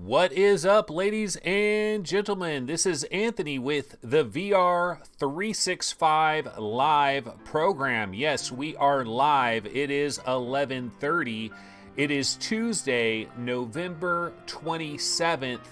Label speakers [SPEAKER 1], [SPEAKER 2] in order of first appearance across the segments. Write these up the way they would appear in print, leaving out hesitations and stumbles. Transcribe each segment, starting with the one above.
[SPEAKER 1] What is up, ladies and gentlemen? This is Anthony with the VR 365 live program. Yes, we are live. It is 11:30. It is Tuesday, November 27th.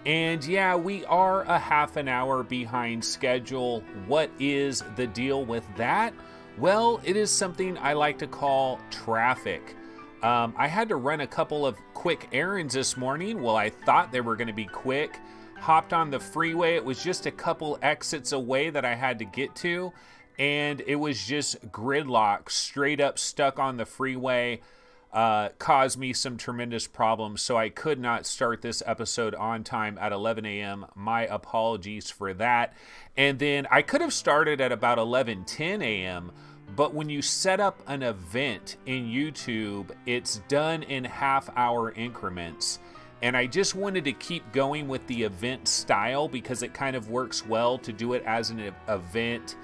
[SPEAKER 1] And yeah, we are a half an hour behind schedule. What is the deal with that? Well, it is something I like to call traffic. I had to run a couple of quick errands this morning. Well, I thought they were going to be quick. Hopped on the freeway. It was just a couple exits away that I had to get to. And it was just gridlock, straight up stuck on the freeway. Caused me some tremendous problems. So I could not start this episode on time at 11 a.m. My apologies for that. And then I could have started at about 11:10 a.m., but when you set up an event in YouTube, it's done in half-hour increments. And I just wanted to keep going with the event style because it kind of works well to do it as an event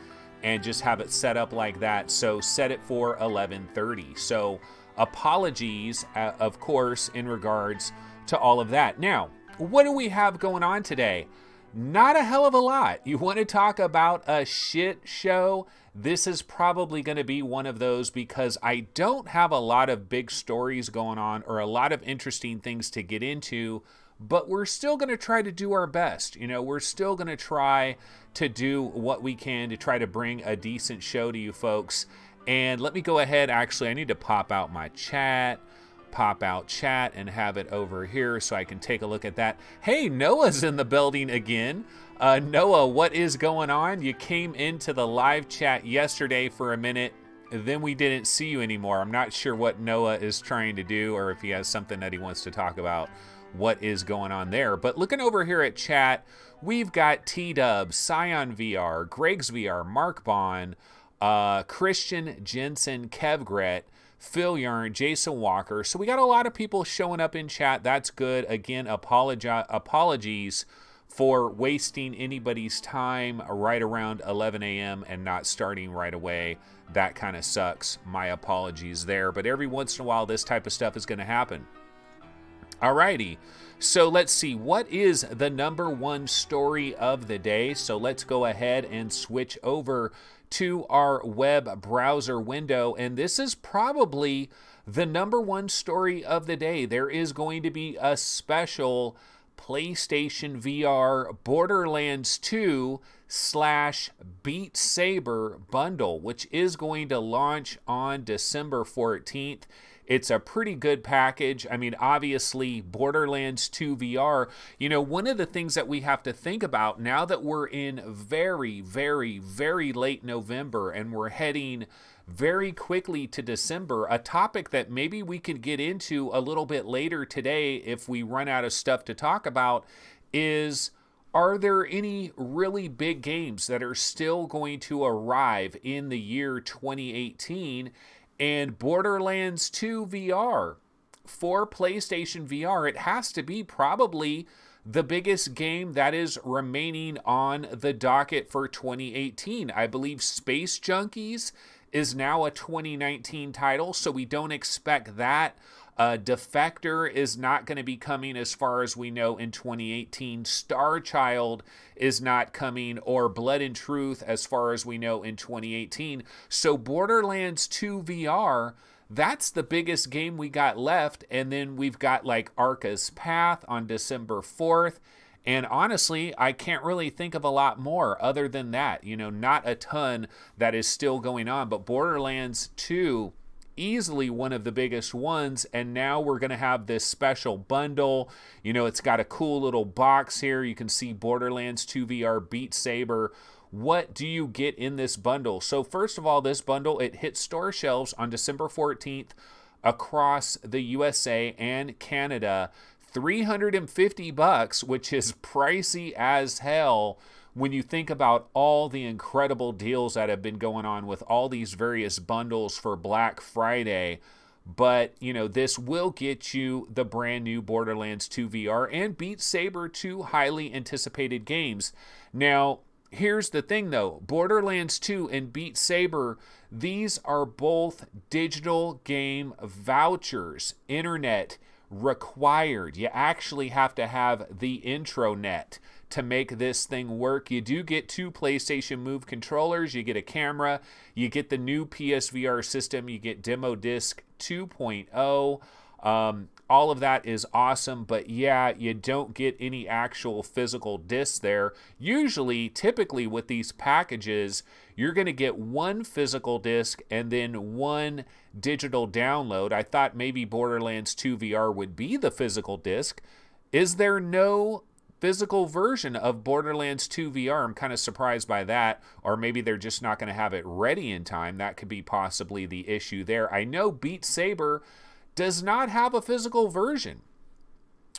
[SPEAKER 1] and just have it set up like that. So set it for 11:30. So apologies, of course, in regards to all of that. Now, what do we have going on today? Not a hell of a lot. You want to talk about a shit show? This is probably going to be one of those because I don't have a lot of big stories going on or a lot of interesting things to get into, but we're still going to try to do our best. You know, we're still going to try to do what we can to try to bring a decent show to you folks. And let me go ahead. Actually, I need to pop out my chat. Pop out chat and have it over here so I can take a look at that. Hey, Noah's in the building again. Noah, what is going on? You came into the live chat yesterday for a minute, then we didn't see you anymore. I'm not sure what Noah is trying to do or if he has something that he wants to talk about. What is going on there? But looking over here at chat, we've got T-Dub, Scion VR, Greg's VR, Mark Bond, Christian Jensen, Kevgret, Phil Yarn, Jason Walker. So we got a lot of people showing up in chat. That's good. Again, apologies for wasting anybody's time right around 11 a.m. and not starting right away. That kind of sucks. My apologies there. But every once in a while, this type of stuff is going to happen. Alrighty. So let's see. What is the number one story of the day? So let's go ahead and switch over to our web browser window, and this is probably the number one story of the day. There is going to be a special PlayStation VR Borderlands 2 / Beat Saber bundle, which is going to launch on December 14th. It's a pretty good package. I mean, obviously, Borderlands 2 VR, you know, one of the things that we have to think about now that we're in very, very, very late November and we're heading very quickly to December, a topic that maybe we could get into a little bit later today if we run out of stuff to talk about is, are there any really big games that are still going to arrive in the year 2018? And Borderlands 2 VR for PlayStation VR, it has to be probably the biggest game that is remaining on the docket for 2018. I believe Space Junkies is now a 2019 title, so we don't expect that. Defector is not going to be coming as far as we know in 2018. Star Child is not coming, or Blood and Truth as far as we know in 2018. So Borderlands 2 VR, that's the biggest game we got left. And then we've got like Arca's Path on December 4th. And honestly, I can't really think of a lot more other than that. You know, not a ton that is still going on. But Borderlands 2, easily one of the biggest ones, and now we're going to have this special bundle. You know, it's got a cool little box here. You can see Borderlands 2 VR Beat Saber. What do you get in this bundle? So first of all, this bundle, it hits store shelves on December 14th across the USA and Canada. $350, which is pricey as hell when you think about all the incredible deals that have been going on with all these various bundles for Black Friday. But, you know, this will get you the brand new Borderlands 2 VR and Beat Saber, two highly anticipated games. Now, here's the thing though, Borderlands 2 and Beat Saber, these are both digital game vouchers, internet required. You actually have to have the intranet to make this thing work. You do get 2 PlayStation Move controllers, you get a camera, you get the new PSVR system, you get Demo Disc 2.0. All of that is awesome, but yeah, you don't get any actual physical discs there. Usually, typically with these packages, you're going to get 1 physical disc and then 1 digital download. I thought maybe Borderlands 2 VR would be the physical disc. Is there no physical version of Borderlands 2 VR? I'm kind of surprised by that, or maybe they're just not going to have it ready in time. That could be possibly the issue there. I know Beat Saber does not have a physical version,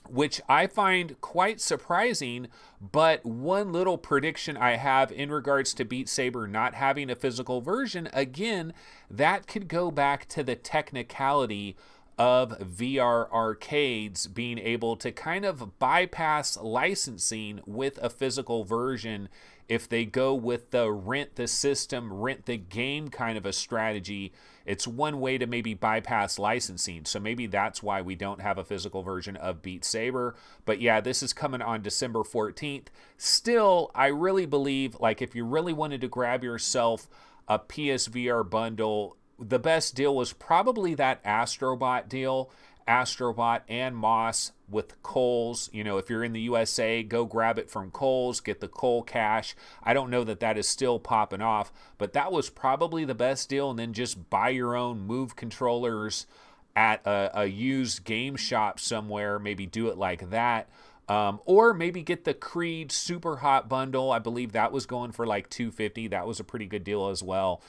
[SPEAKER 1] which I find quite surprising, but one little prediction I have in regards to Beat Saber not having a physical version, again, that could go back to the technicality of VR arcades being able to kind of bypass licensing with a physical version if they go with the rent the system, rent the game kind of a strategy. It's one way to maybe bypass licensing. So maybe that's why we don't have a physical version of Beat Saber. But yeah, this is coming on December 14th. Still, I really believe, like, if you really wanted to grab yourself a PSVR bundle, the best deal was probably that Astrobot deal. Astrobot and Moss with Kohl's. You know, if you're in the USA, go grab it from Kohl's, get the Kohl cash. I don't know that that is still popping off, but that was probably the best deal. And then just buy your own Move controllers at a used game shop somewhere. Maybe do it like that. Or maybe get the Creed Super Hot bundle. I believe that was going for like $250. That was a pretty good deal as well.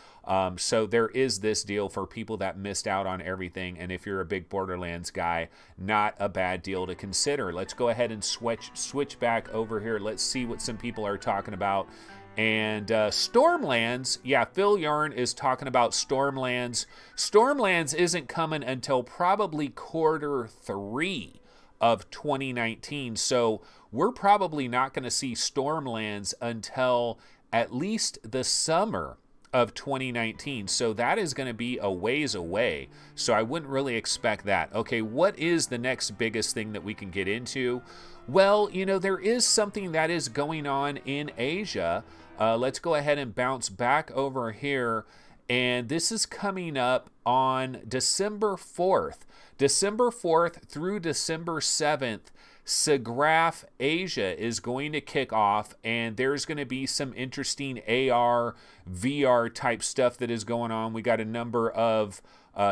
[SPEAKER 1] So there is this deal for people that missed out on everything. And if you're a big Borderlands guy, not a bad deal to consider. Let's go ahead and switch back over here. Let's see what some people are talking about. And Stormlands, yeah, Phil Yarn is talking about Stormlands. Stormlands isn't coming until probably Q3 of 2019, so we're probably not going to see Stormlands until at least the summer of 2019, so that is going to be a ways away, so I wouldn't really expect that. Okay, what is the next biggest thing that we can get into? Well, you know, there is something that is going on in Asia. Let's go ahead and bounce back over here, and this is coming up on December 4th. December 4th through December 7th, SIGGRAPH Asia is going to kick off, and there's going to be some interesting AR, VR type stuff that is going on. We got a number of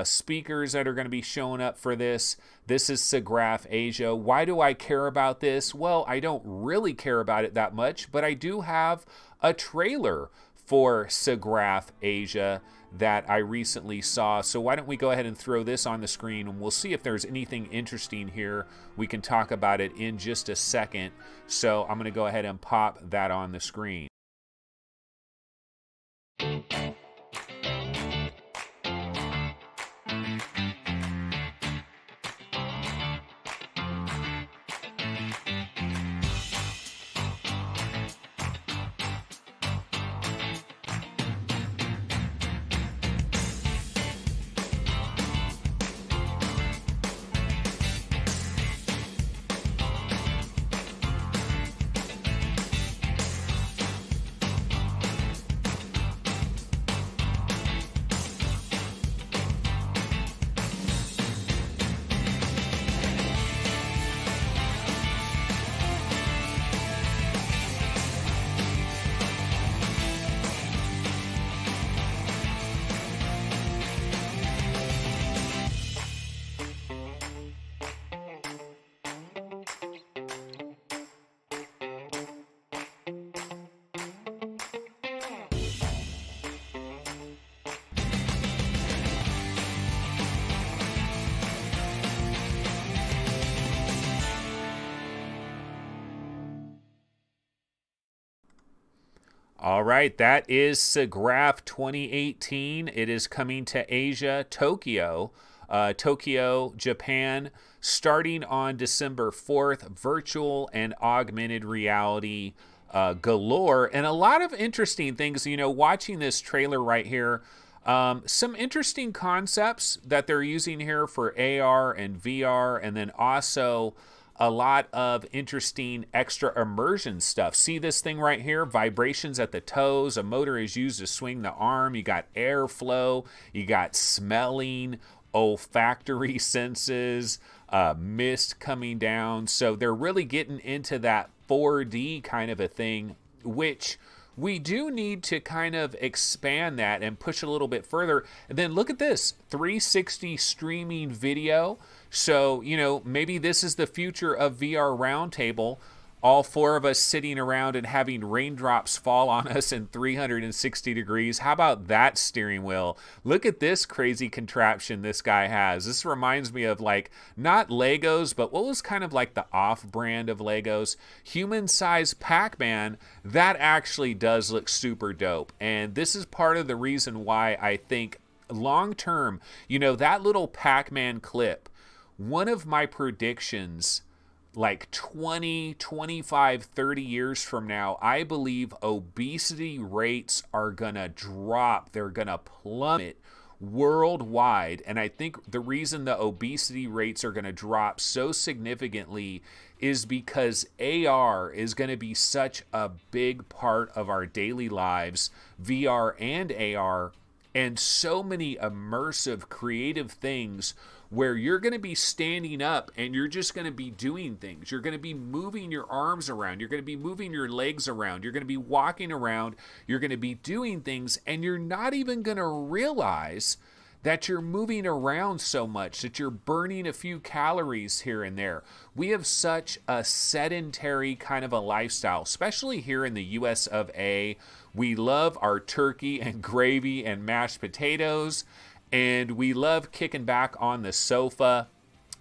[SPEAKER 1] speakers that are going to be showing up for this. This is SIGGRAPH Asia. Why do I care about this? Well, I don't really care about it that much, but I do have a trailer for SIGGRAPH Asia that I recently saw. So why don't we go ahead and throw this on the screen, and we'll see if there's anything interesting here. We can talk about it in just a second. So I'm going to go ahead and pop that on the screen. All right, that is SIGGRAPH 2018. It is coming to Asia, Tokyo, Japan, starting on December 4th. Virtual and augmented reality galore, and a lot of interesting things. You know, watching this trailer right here, Some interesting concepts that they're using here for AR and VR, and then also a lot of interesting extra immersion stuff. See this thing right here? Vibrations at the toes. A motor is used to swing the arm. You got airflow. You got smelling, olfactory senses, mist coming down. So they're really getting into that 4D kind of a thing, which we do need to kind of expand that and push a little bit further. And then look at this, 360 streaming video. So, you know, maybe this is the future of VR Roundtable. All four of us sitting around and having raindrops fall on us in 360 degrees. How about that steering wheel? Look at this crazy contraption this guy has. This reminds me of, like, not Legos, but what was kind of like the off-brand of Legos? Human-sized Pac-Man. That actually does look super dope. And this is part of the reason why I think long-term, you know, that little Pac-Man clip, one of my predictions, like 20, 25, 30 years from now, I believe obesity rates are gonna drop. They're gonna plummet worldwide. And I think the reason the obesity rates are gonna drop so significantly is because AR is gonna be such a big part of our daily lives, VR and AR, and so many immersive, creative things where you're going to be standing up and you're just going to be doing things. You're going to be moving your arms around. You're going to be moving your legs around. You're going to be walking around. You're going to be doing things, and you're not even going to realize that you're moving around so much, that you're burning a few calories here and there. We have such a sedentary kind of a lifestyle, especially here in the US of A. We love our turkey and gravy and mashed potatoes, and we love kicking back on the sofa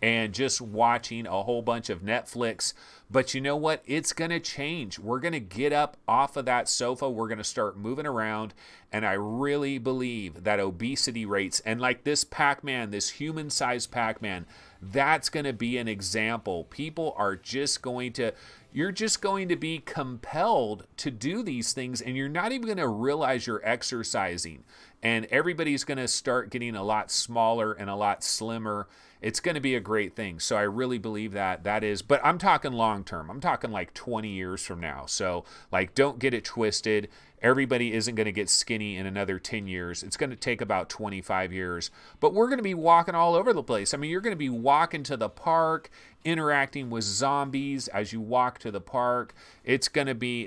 [SPEAKER 1] and just watching a whole bunch of Netflix. But you know what? It's going to change. We're going to get up off of that sofa. We're going to start moving around. And I really believe that obesity rates, and like this Pac-Man, this human-sized Pac-Man, that's going to be an example. People are just going to, you're just going to be compelled to do these things, and you're not even going to realize you're exercising. And everybody's going to start getting a lot smaller and a lot slimmer. It's going to be a great thing. So I really believe that that is, but I'm talking long term. I'm talking like 20 years from now. So like, don't get it twisted. Everybody isn't going to get skinny in another 10 years. It's going to take about 25 years, but we're going to be walking all over the place. I mean, you're going to be walking to the park, interacting with zombies as you walk to the park. It's going to be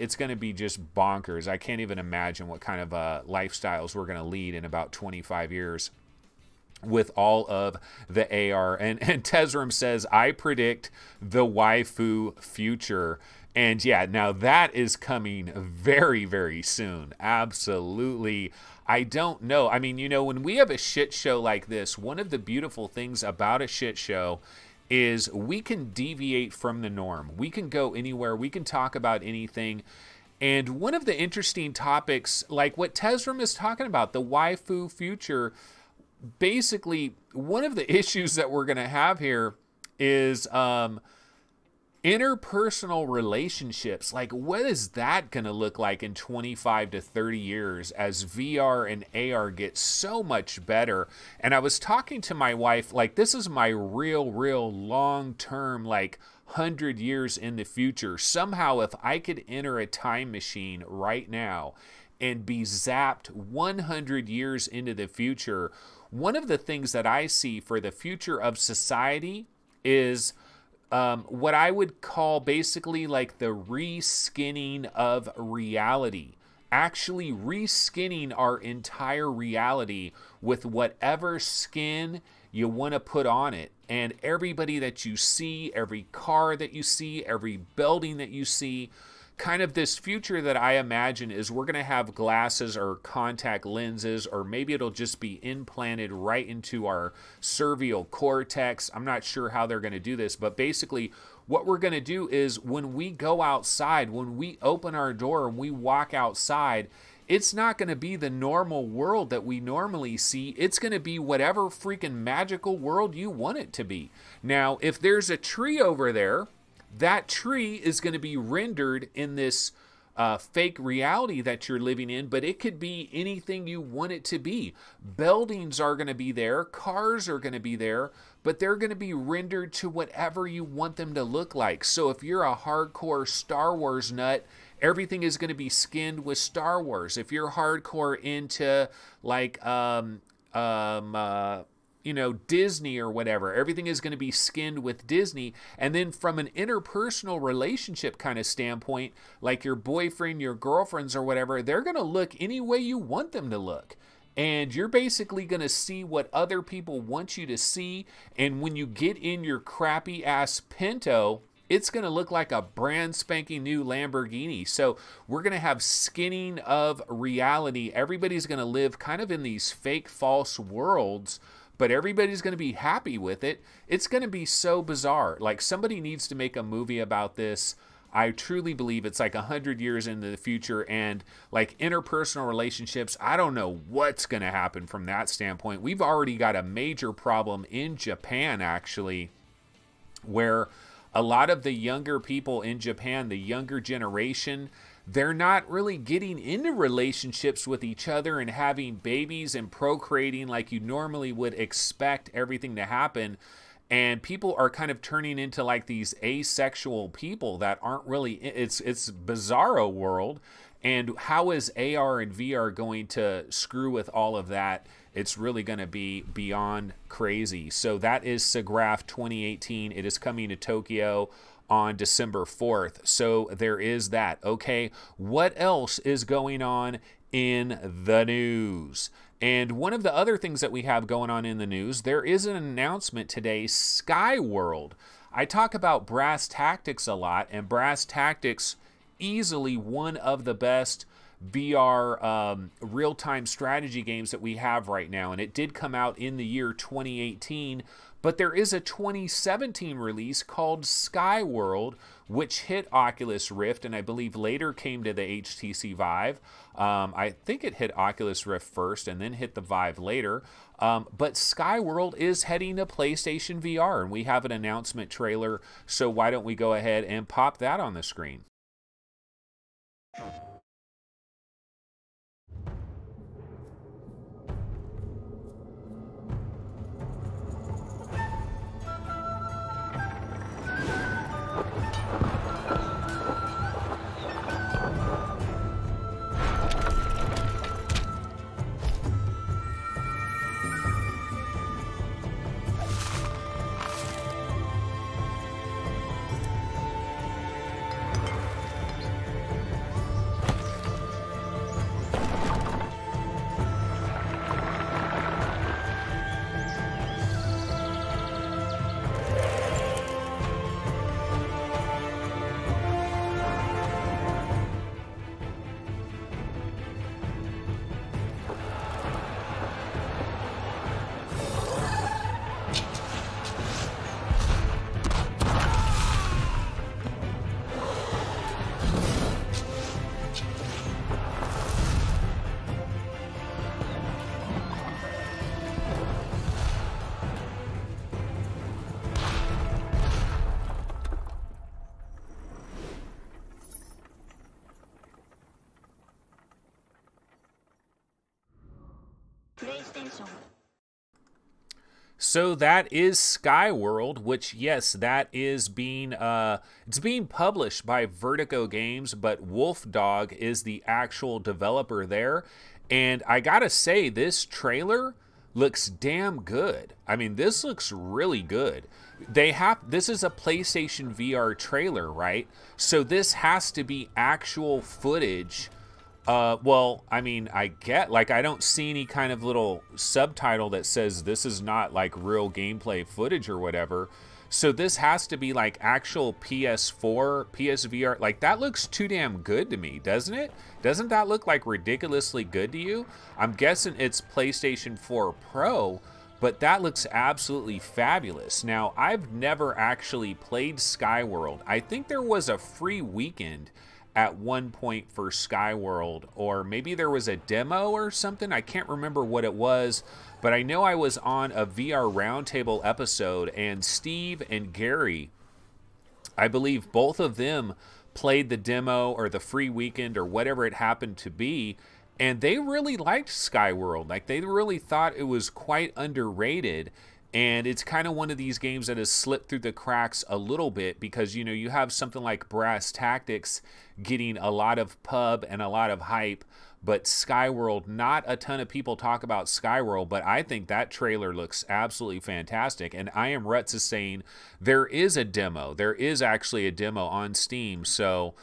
[SPEAKER 1] just bonkers. I can't even imagine what kind of lifestyles we're going to lead in about 25 years with all of the AR. And Tezram says, I predict the waifu future. And yeah, now that is coming very, very soon. Absolutely. I don't know. I mean, you know, when we have a shit show like this, one of the beautiful things about a shit show is we can deviate from the norm. We can go anywhere. We can talk about anything. And one of the interesting topics, like what Tezram is talking about, the waifu future, basically one of the issues that we're going to have here is interpersonal relationships. Like, what is that going to look like in 25 to 30 years as VR and AR get so much better? And I was talking to my wife, like, this is my real long-term, like 100 years in the future. Somehow, if I could enter a time machine right now and be zapped 100 years into the future, one of the things that I see for the future of society is what I would call basically like the reskinning of reality. Actually reskinning our entire reality with whatever skin you want to put on it. And everybody that you see, every car that you see, every building that you see, kind of this future that I imagine is we're going to have glasses or contact lenses, or maybe it'll just be implanted right into our cervical cortex. I'm not sure how they're going to do this, but basically what we're going to do is when we go outside, when we open our door and we walk outside, it's not going to be the normal world that we normally see. It's going to be whatever freaking magical world you want it to be. Now, if there's a tree over there, that tree is going to be rendered in this fake reality that you're living in, but it could be anything you want it to be. Buildings are going to be there, cars are going to be there, but they're going to be rendered to whatever you want them to look like. So if you're a hardcore Star Wars nut, everything is going to be skinned with Star Wars. If you're hardcore into like you know, Disney or whatever, everything is going to be skinned with Disney. And then from an interpersonal relationship kind of standpoint, like your boyfriend, your girlfriends or whatever, they're going to look any way you want them to look. And you're basically going to see what other people want you to see. And when you get in your crappy ass Pinto, it's going to look like a brand spanking new Lamborghini. So we're going to have skinning of reality. Everybody's going to live kind of in these fake, false worlds, but everybody's going to be happy with it. It's going to be so bizarre. Like, somebody needs to make a movie about this. I truly believe it's like 100 years into the future, and like interpersonal relationships, I don't know what's going to happen from that standpoint. We've already got a major problem in Japan, actually, where a lot of the younger people in Japan, the younger generation, they're not really getting into relationships with each other and having babies and procreating like you normally would expect everything to happen. And people are kind of turning into like these asexual people that aren't really, it's bizarro world. And how is AR and VR going to screw with all of that? It's really going to be beyond crazy. So that is SIGGRAPH 2018. It is coming to Tokyo on December 4th. So there is that. Okay, what else is going on in the news? And one of the other things that we have going on in the news, there is an announcement today, Skyworld. I talk about Brass Tactics a lot, and Brass Tactics, easily one of the best VR real-time strategy games that we have right now. And it did come out in the year 2018, but there is a 2017 release called Skyworld, which hit Oculus Rift and I believe later came to the HTC Vive. I think it hit Oculus Rift first and then hit the Vive later. But Skyworld is heading to PlayStation VR, and we have an announcement trailer. So why don't we go ahead and pop that on the screen? So that is Skyworld, which, yes, that is being it's being published by Vertigo Games, but Wolf Dog is the actual developer there. And I gotta say, this trailer looks damn good. I mean, this looks really good. This is a PlayStation VR trailer, right? So this has to be actual footage. Well, I mean, I don't see any kind of little subtitle that says this is not like real gameplay footage or whatever. So this has to be like actual PS4, PSVR. Like, that looks too damn good to me, doesn't it? Doesn't that look like ridiculously good to you? I'm guessing it's PlayStation 4 Pro, but that looks absolutely fabulous. Now, I've never actually played Skyworld. I think there was a free weekend at one point for Skyworld, or maybe there was a demo or something. I can't remember what it was, but I know I was on a VR Roundtable episode, and Steve and Gary, I believe both of them played the demo or the free weekend or whatever it happened to be, and they really liked Skyworld. Like, they really thought it was quite underrated. And it's kind of one of these games that has slipped through the cracks a little bit because, you know, you have something like Brass Tactics getting a lot of pub and a lot of hype, but Skyworld, not a ton of people talk about Skyworld, but I think that trailer looks absolutely fantastic. And I Am Ruts is saying there is a demo. There is actually a demo on Steam, so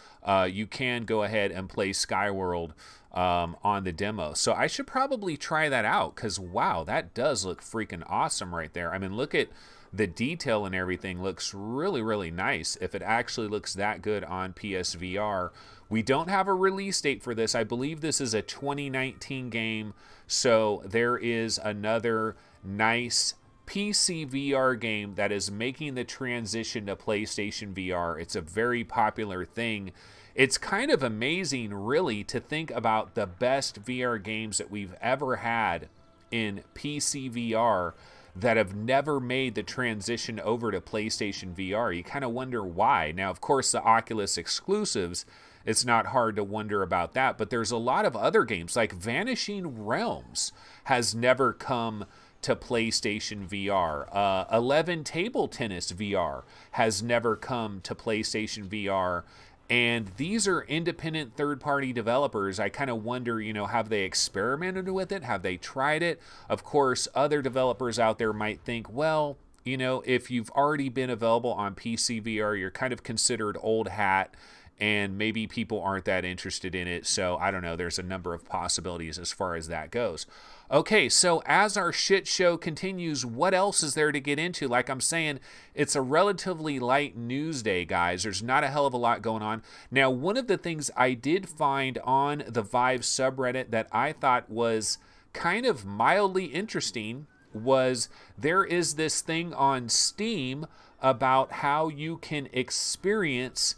[SPEAKER 1] you can go ahead and play Skyworld on the demo. So I should probably try that out because, wow, that does look freaking awesome right there. I mean, look at the detail and everything. Looks really, really nice if it actually looks that good on PSVR. We don't have a release date for this. I believe this is a 2019 game, so there is another nice PC VR game that is making the transition to PlayStation VR. It's a very popular thing. It's kind of amazing, really, to think about the best VR games that we've ever had in PC VR that have never made the transition over to PlayStation VR. You kind of wonder why. Now, of course, the Oculus exclusives, it's not hard to wonder about that, but there's a lot of other games, like Vanishing Realms has never come to PlayStation VR. 11 Table Tennis VR has never come to PlayStation VR. And these are independent third-party developers. I kind of wonder, you know, have they experimented with it? Have they tried it? Of course, other developers out there might think, well, you know, if you've already been available on PC VR, you're kind of considered old hat, and maybe people aren't that interested in it. So I don't know. There's a number of possibilities as far as that goes. Okay, so as our shit show continues, what else is there to get into? Like I'm saying, it's a relatively light news day, guys. There's not a hell of a lot going on. Now, one of the things I did find on the Vive subreddit that I thought was kind of mildly interesting was there is this thing on Steam about how you can experience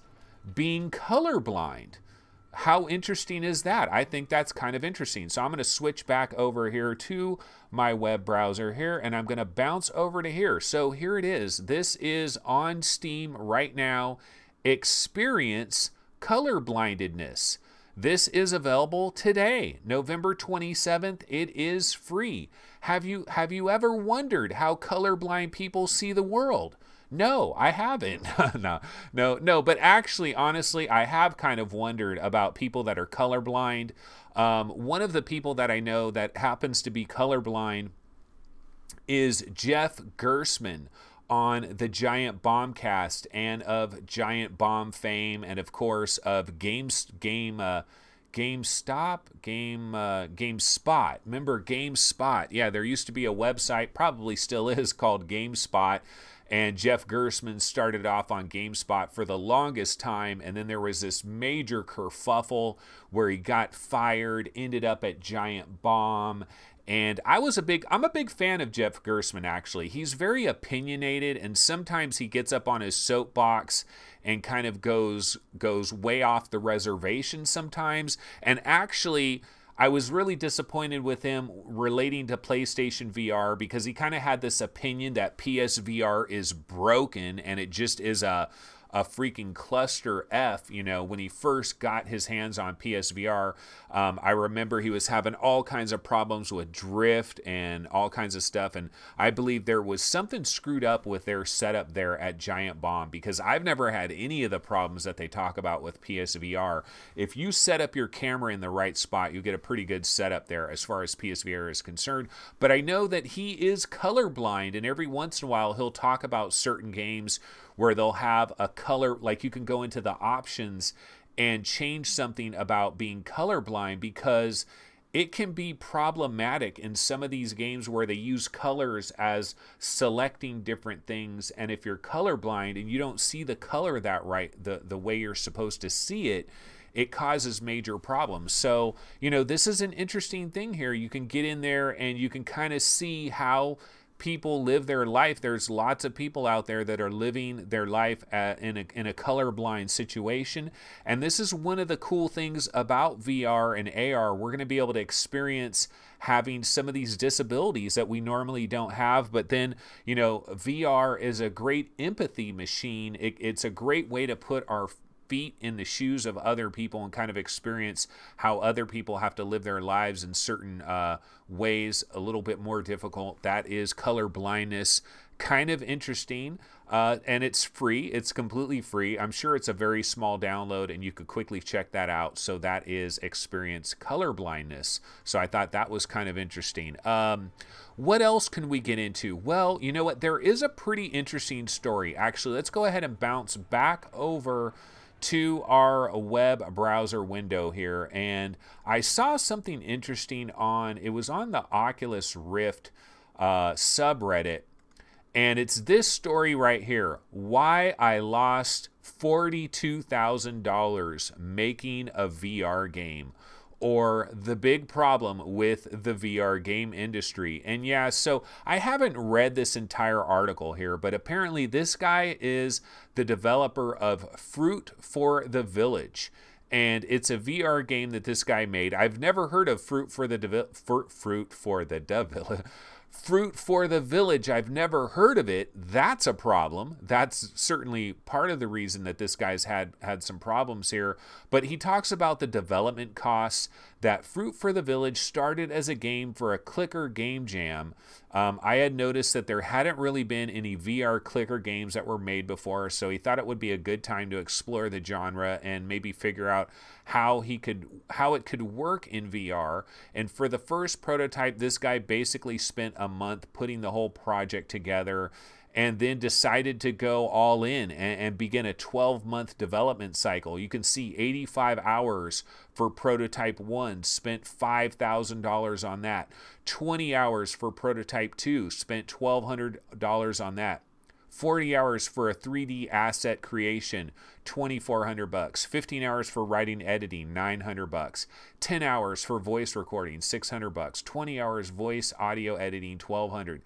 [SPEAKER 1] being colorblind. How interesting is that? I think that's kind of interesting. So I'm going to switch back over here to my web browser here, and I'm going to bounce over to here. So here it is. This is on Steam right now. Experience colorblindedness. This is available today, November 27th. It is free. Have you ever wondered how colorblind people see the world? No, I haven't. No. But actually, honestly, I have kind of wondered about people that are colorblind. One of the people that I know that happens to be colorblind is Jeff Gersman on the Giant Bombcast and of Giant Bomb fame, and of course of GameSpot. Remember GameSpot? Yeah, there used to be a website, probably still is, called GameSpot. And Jeff Gersman started off on GameSpot for the longest time, and then there was this major kerfuffle where he got fired, ended up at Giant Bomb. And I'm a big fan of Jeff Gersman, actually. He's very opinionated, and sometimes he gets up on his soapbox and kind of goes way off the reservation sometimes. And actually, I was really disappointed with him relating to PlayStation VR because he kind of had this opinion that PSVR is broken and it just is a freaking cluster F, you know, when he first got his hands on PSVR. I remember he was having all kinds of problems with drift and all kinds of stuff, and I believe there was something screwed up with their setup there at Giant Bomb because I've never had any of the problems that they talk about with PSVR. If you set up your camera in the right spot, you get a pretty good setup there as far as PSVR is concerned. But I know that he is colorblind, and every once in a while he'll talk about certain games where they'll have a color, like you can go into the options and change something about being colorblind because it can be problematic in some of these games where they use colors as selecting different things. And if you're colorblind and you don't see the color that right, the way you're supposed to see it, it causes major problems. So, you know, this is an interesting thing here. You can get in there and you can kind of see how people live their life. There's lots of people out there that are living their life in a colorblind situation. And this is one of the cool things about VR and AR. We're going to be able to experience having some of these disabilities that we normally don't have. But then, you know, VR is a great empathy machine. It's a great way to put feet in the shoes of other people and kind of experience how other people have to live their lives in certain ways a little bit more difficult. That is color blindness. Kind of interesting, and it's free. It's completely free. I'm sure it's a very small download, and you could quickly check that out. So that is Experience Color Blindness. So I thought that was kind of interesting. What else can we get into? Well, you know what? There is a pretty interesting story. Actually, let's go ahead and bounce back over to our web browser window here, and I saw something interesting it was on the Oculus Rift subreddit. And it's this story right here. Why I lost $42,000 making a VR game. Or the big problem with the VR game industry. And yeah, so I haven't read this entire article here, but apparently this guy is the developer of Fruit for the Village. And it's a VR game that this guy made. I've never heard of Fruit for the Village. I've never heard of it. That's a problem. That's certainly part of the reason that this guy's had some problems here. But he talks about the development costs, that Fruit for the Village started as a game for a clicker game jam. I had noticed that there hadn't really been any VR clicker games that were made before, so he thought it would be a good time to explore the genre and maybe figure out how it could work in VR. And for the first prototype, this guy basically spent a month putting the whole project together, and then decided to go all in and begin a 12-month development cycle. You can see 85 hours for prototype 1, spent $5,000 on that. 20 hours for prototype 2, spent $1,200 on that. 40 hours for a 3D asset creation, $2,400. 15 hours for writing, editing, $900. 10 hours for voice recording, $600. 20 hours voice audio editing, $1,200.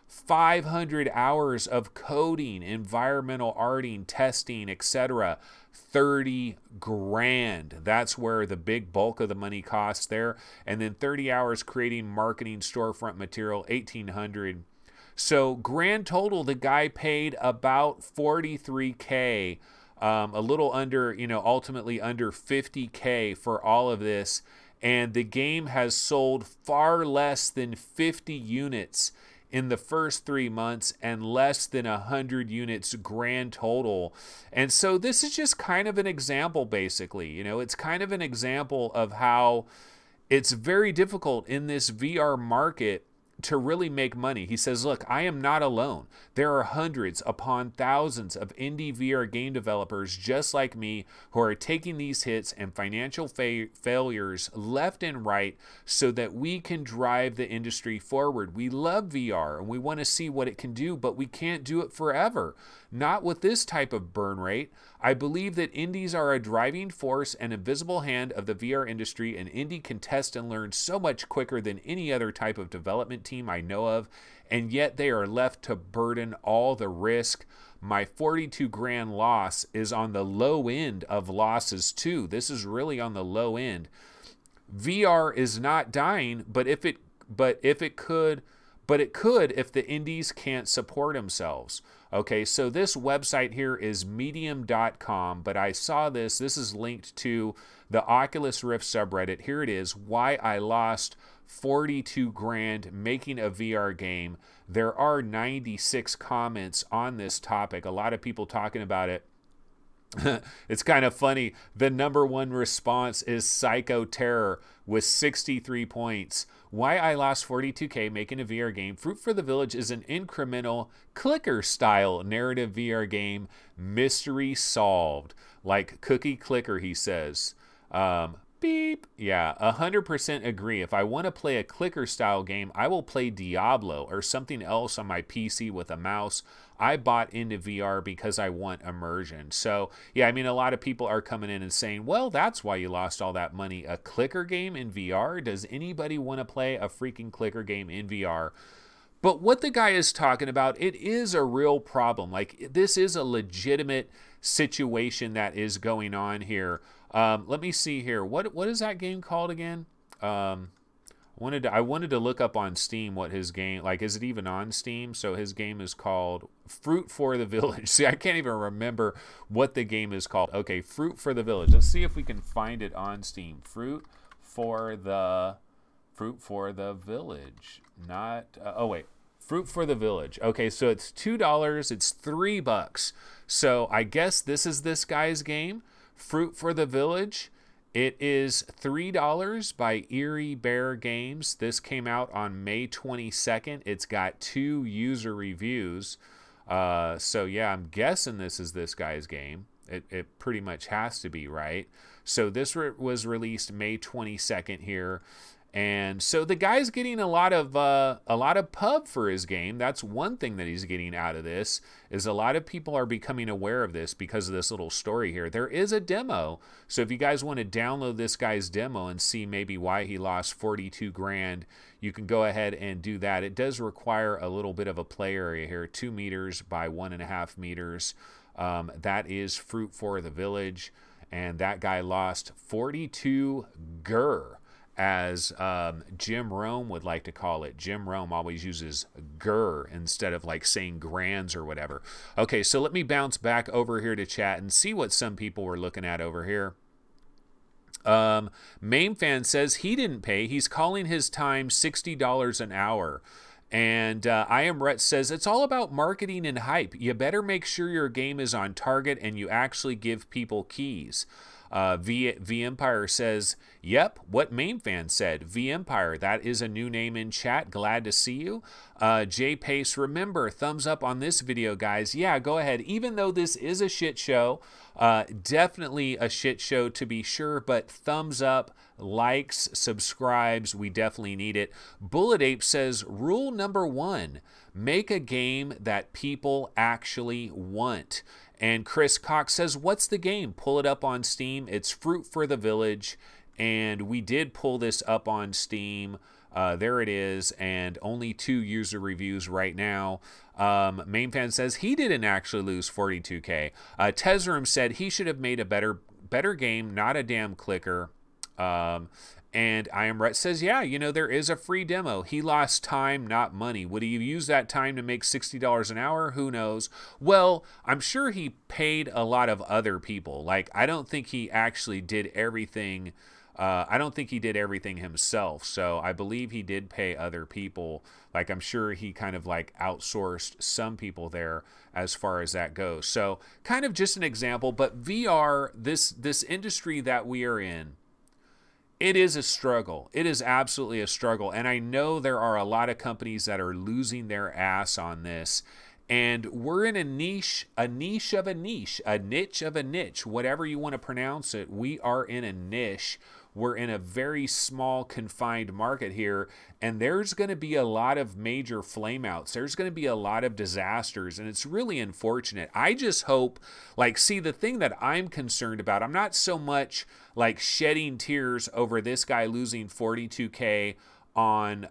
[SPEAKER 1] 500 hours of coding, environmental arting, testing, etc. 30 grand. That's where the big bulk of the money costs there. And then 30 hours creating marketing storefront material, 1,800. So grand total, the guy paid about 43K, a little under, ultimately under 50K for all of this. And the game has sold far less than 50 units in the first 3 months and less than 100 units grand total. And so this is just kind of an example, basically. It's kind of an example of how it's very difficult in this VR market to really make money. He says, look, I am not alone. There are hundreds upon thousands of indie VR game developers just like me who are taking these hits and financial failures left and right so that we can drive the industry forward. We love VR and we want to see what it can do, but we can't do it forever. Not with this type of burn rate. I believe that indies are a driving force and invisible hand of the VR industry, and indie can test and learn so much quicker than any other type of development team I know of, and yet they are left to burden all the risk. My 42 grand loss is on the low end of losses too. This is really on the low end. VR is not dying, but it could if the indies can't support themselves. Okay, so this website here is medium.com, but I saw this is linked to the Oculus Rift subreddit. Here it is, why I lost 42 grand making a VR game. There are 96 comments on this topic, a lot of people talking about it. It's kind of funny. The #1 response is Psycho Terror with 63 points. Why I lost 42K making a VR game. Fruit for the Village is an incremental clicker-style narrative VR game. Mystery solved. Like Cookie Clicker, he says. Beep. Yeah, 100% agree. If I want to play a clicker-style game, I will play Diablo or something else on my PC with a mouse. I bought into VR because I want immersion. So, yeah, I mean, a lot of people are coming in and saying, well, that's why you lost all that money. A clicker game in VR? Does anybody want to play a freaking clicker game in VR? But what the guy is talking about, it is a real problem. Like, this is a legitimate situation that is going on here. Let me see here. What is that game called again? I wanted to look up on Steam what his game, like, is it even on Steam? So his game is called Fruit for the Village. See, I can't even remember what the game is called. Okay, Fruit for the Village. Let's see if we can find it on Steam. Fruit for the Village. Not, oh wait, Fruit for the Village. Okay, so it's $2. It's $3. So I guess this is this guy's game, Fruit for the Village. It is $3 by Eerie Bear Games. This came out on May 22nd. It's got 2 user reviews. So yeah, I'm guessing this is this guy's game. It pretty much has to be, right? So this was released May 22nd here. And so the guy's getting a lot of pub for his game. That's one thing that he's getting out of this, is a lot of people are becoming aware of this because of this little story here. There is a demo, so if you guys want to download this guy's demo and see maybe why he lost 42 grand, you can go ahead and do that. It does require a little bit of a play area here, 2 meters by 1.5 meters. That is Fruit for the Village, and that guy lost 42 gur, as Jim Rome would like to call it. Jim Rome always uses gur instead of like saying grands or whatever. Okay, so let me bounce back over here to chat and see what some people were looking at over here. Main Fan says he didn't pay. He's calling his time $60 an hour. And I Am Rhett says, it's all about marketing and hype. You better make sure your game is on target and you actually give people keys. V Empire says, yep, what Main Fan said. V Empire, that is a new name in chat. Glad to see you. J Pace, remember, thumbs up on this video, guys. Yeah, go ahead. Even though this is a shit show, definitely a shit show to be sure, but thumbs up, likes, subscribes, we definitely need it. Bullet Ape says, rule number 1, make a game that people actually want. And Chris Cox says, what's the game? Pull it up on Steam. It's Fruit for the Village. And we did pull this up on Steam. There it is. And only 2 user reviews right now. Main Fan says he didn't actually lose 42K. Tezram said he should have made a better game, not a damn clicker. And I Am Rhett says, yeah, you know, there is a free demo. He lost time, not money. Would he use that time to make $60 an hour? Who knows? Well, I'm sure he paid a lot of other people. Like, I don't think he actually did everything. I don't think he did everything himself. So I believe he did pay other people. Like, I'm sure he kind of like outsourced some people there as far as that goes. So kind of just an example, but VR, this industry that we are in, it is a struggle. It is absolutely a struggle. And I know there are a lot of companies that are losing their ass on this. And we're in a niche of a niche, whatever you want to pronounce it. We are in a niche. We're in a very small, confined market here, and there's going to be a lot of major flameouts. There's going to be a lot of disasters, and it's really unfortunate. I just hope, like, see, the thing that I'm concerned about, I'm not so much like shedding tears over this guy losing 42K on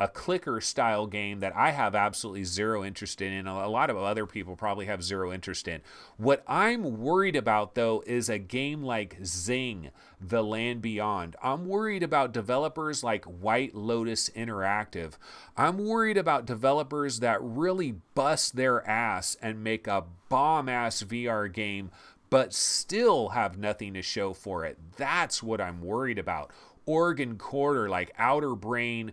[SPEAKER 1] a clicker style game that I have absolutely zero interest in, and a lot of other people probably have zero interest in. What I'm worried about, though, is a game like Zing, The Land Beyond. I'm worried about developers like White Lotus Interactive. I'm worried about developers that really bust their ass and make a bomb-ass VR game but still have nothing to show for it. That's what I'm worried about. Oregon Quarter, like Outer Brain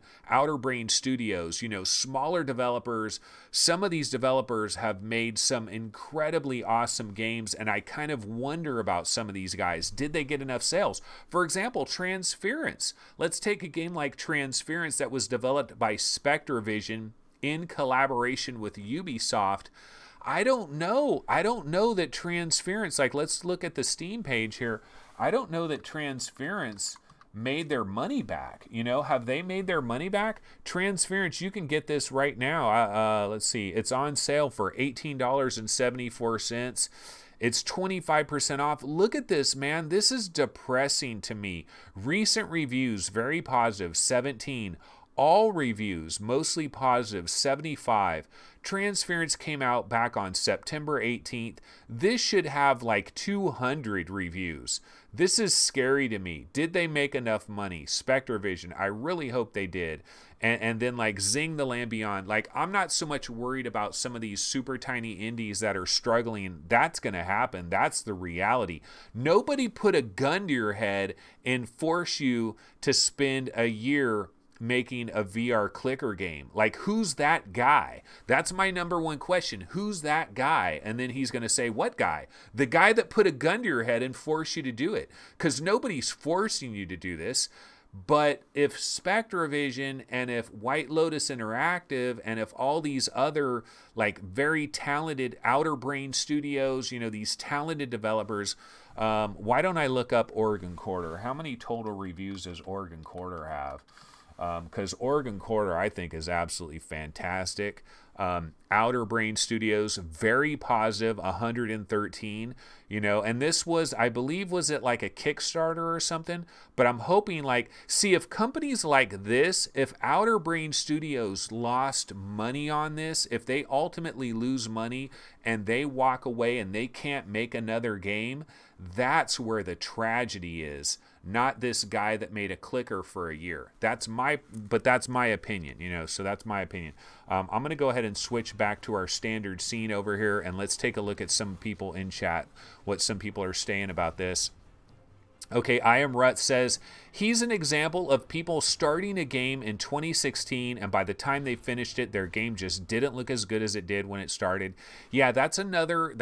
[SPEAKER 1] Studios, you know, smaller developers. Some of these developers have made some incredibly awesome games, and I kind of wonder about some of these guys. Did they get enough sales? For example, Transference. Let's take a game like Transference that was developed by Spectravision in collaboration with Ubisoft. I don't know that Transference, like, let's look at the Steam page here. I don't know that Transference made their money back. You know, have they made their money back? Transference, you can get this right now. Let's see, it's on sale for $18.74. It's 25% off. Look at this, man. This is depressing to me. Recent reviews, very positive, 17. All reviews, mostly positive, 75. Transference came out back on September 18th. This should have like 200 reviews. This is scary to me. Did they make enough money? SpectreVision, I really hope they did. And then like Zing the Land Beyond, like I'm not so much worried about some of these super tiny indies that are struggling. That's going to happen. That's the reality. Nobody put a gun to your head and force you to spend a year making a VR clicker game. Like, who's that guy? That's my number one question. Who's that guy? And then he's going to say, what guy? The guy that put a gun to your head and forced you to do it. Because nobody's forcing you to do this. But if SpectreVision and if White Lotus Interactive and if all these other like very talented Outer Brain studios, you know, these talented developers, why don't I look up Oregon Quarter? How many total reviews does Oregon Quarter have? Because Oregon Quarter, I think, is absolutely fantastic. Outer Brain Studios, very positive, 113, you know, and this was, I believe, was it like a Kickstarter or something? But I'm hoping, like, see, if companies like this, if Outer Brain Studios lost money on this, if they ultimately lose money and they walk away and they can't make another game, that's where the tragedy is. Not this guy that made a clicker for a year. That's my opinion, you know, so that's my opinion. I'm going to go ahead and switch back to our standard scene over here, and let's take a look at some people in chat, what some people are saying about this. Okay, I Am Rut says, he's an example of people starting a game in 2016, and by the time they finished it, their game just didn't look as good as it did when it started. Yeah, that's another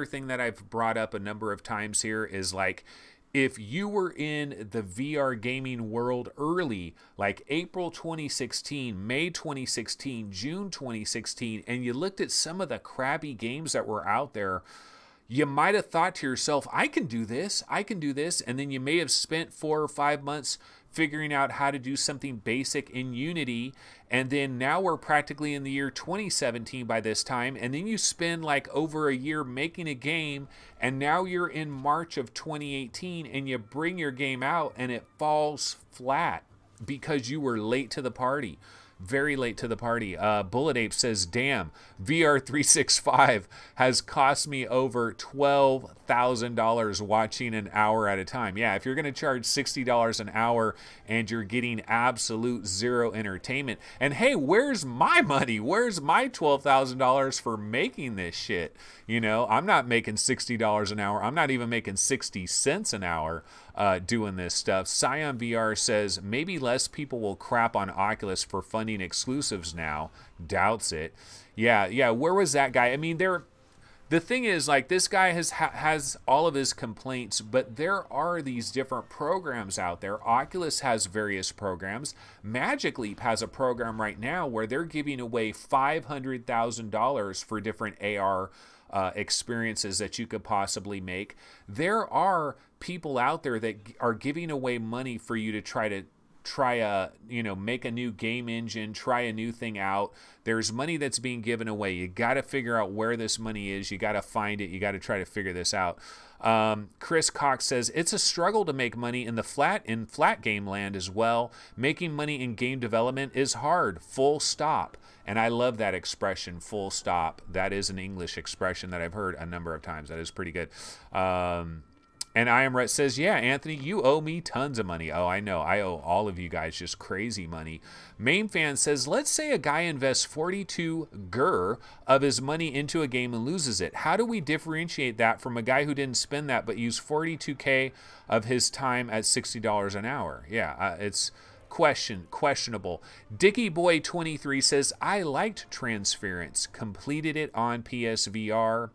[SPEAKER 1] thing that I've brought up a number of times here is like, if you were in the VR gaming world early, like April 2016, May 2016, June 2016, and you looked at some of the crappy games that were out there, you might have thought to yourself, I can do this, and then you may have spent 4 or 5 months figuring out how to do something basic in Unity, and then now we're practically in the year 2017 by this time, and then you spend like over a year making a game, and now you're in March of 2018, and you bring your game out, and it falls flat because you were late to the party. Very late to the party. Bullet Ape says, damn, VR 365 has cost me over $12,000 watching an hour at a time. Yeah, if you're going to charge $60 an hour and you're getting absolute zero entertainment, and hey, where's my money? Where's my $12,000 for making this shit? You know, I'm not making $60 an hour. I'm not even making 60 cents an hour doing this stuff. Scion VR says, maybe less people will crap on Oculus for funding exclusives now. Doubts it. Yeah, where was that guy? I mean, the thing is, like, this guy has all of his complaints, but there are these different programs out there. Oculus has various programs. Magic Leap has a program right now where they're giving away $500,000 for different AR experiences that you could possibly make. There are people out there that are giving away money for you to try a, you know, make a new game engine, try a new thing out. There's money that's being given away. You got to figure out where this money is. You got to find it. You got to try to figure this out. Chris Cox says, it's a struggle to make money in flat game land as well. Making money in game development is hard, full stop. And I love that expression, full stop. That is an English expression that I've heard a number of times. That is pretty good. And I Am Rhett says, yeah, Anthony, you owe me tons of money. Oh, I know. I owe all of you guys just crazy money. Main Fan says, let's say a guy invests 42 GER of his money into a game and loses it. How do we differentiate that from a guy who didn't spend that but used 42K of his time at $60 an hour? Yeah, it's questionable. Dicky Boy 23 says, I liked Transference. Completed it on PSVR.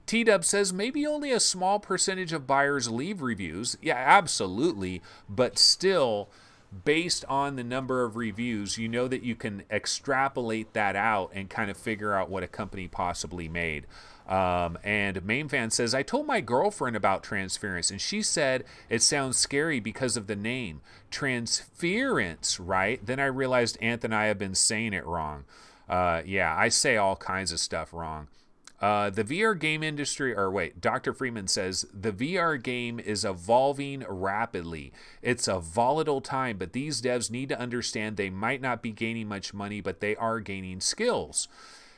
[SPEAKER 1] T-Dub says, maybe only a small percentage of buyers leave reviews. Yeah, absolutely. But still, based on the number of reviews, you know that you can extrapolate that out and kind of figure out what a company possibly made. And Main Fan says, I told my girlfriend about Transference, and she said it sounds scary because of the name. Transference, right? Then I realized Anthony and I have been saying it wrong. Yeah, I say all kinds of stuff wrong. The VR game industry, or wait, Dr. Freeman says, the VR game is evolving rapidly. It's a volatile time, but these devs need to understand they might not be gaining much money, but they are gaining skills.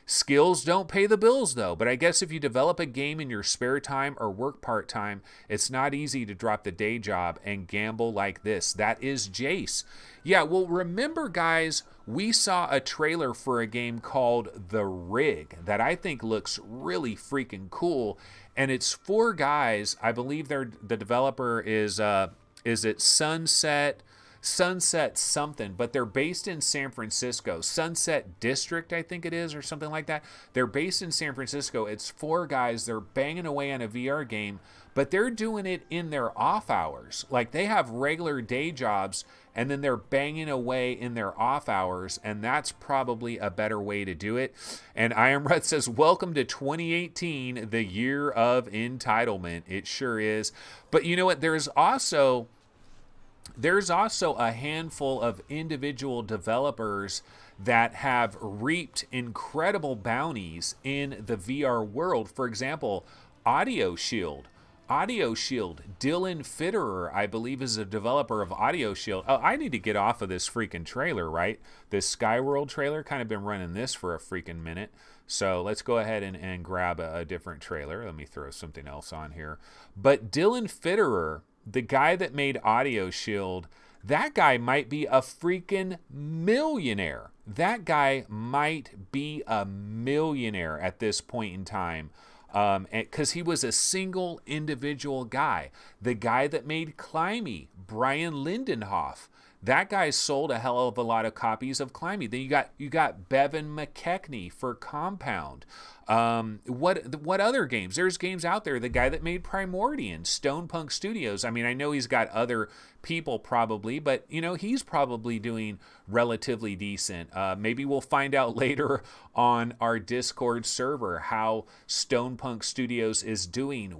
[SPEAKER 1] Skills don't pay the bills, though, but I guess if you develop a game in your spare time or work part-time, it's not easy to drop the day job and gamble like this. That is Jace. Yeah, well, remember, guys, we saw a trailer for a game called The Rig that I think looks really freaking cool, and it's 4 guys. I believe the developer is it Sunset something, but they're based in San Francisco. Sunset District, I think it is, or something like that. They're based in San Francisco. It's 4 guys. They're banging away on a VR game, but they're doing it in their off hours. Like, they have regular day jobs, and then they're banging away in their off hours, and that's probably a better way to do it. And Iron Rut says, welcome to 2018, the year of entitlement. It sure is. But you know what? There's also a handful of individual developers that have reaped incredible bounties in the VR world. For example, Audio Shield, Dylan Fitterer, I believe, is a developer of Audio Shield. Oh, I need to get off of this freaking trailer, right? This Skyworld trailer, kind of been running this for a freaking minute. So let's go ahead and grab a different trailer. Let me throw something else on here. But Dylan Fitterer, the guy that made Audio Shield, that guy might be a freaking millionaire. That guy might be a millionaire at this point in time, because he was a single individual guy. The guy that made Climby, Brian Lindenhoff, that guy sold a hell of a lot of copies of Climby. Then you got Bevan McKechnie for Compound. What other games? There's games out there. The guy that made Primordian, Stonepunk Studios. I mean, I know he's got other people probably, but you know, he's probably doing relatively decent. Maybe we'll find out later on our Discord server how Stonepunk Studios is doing.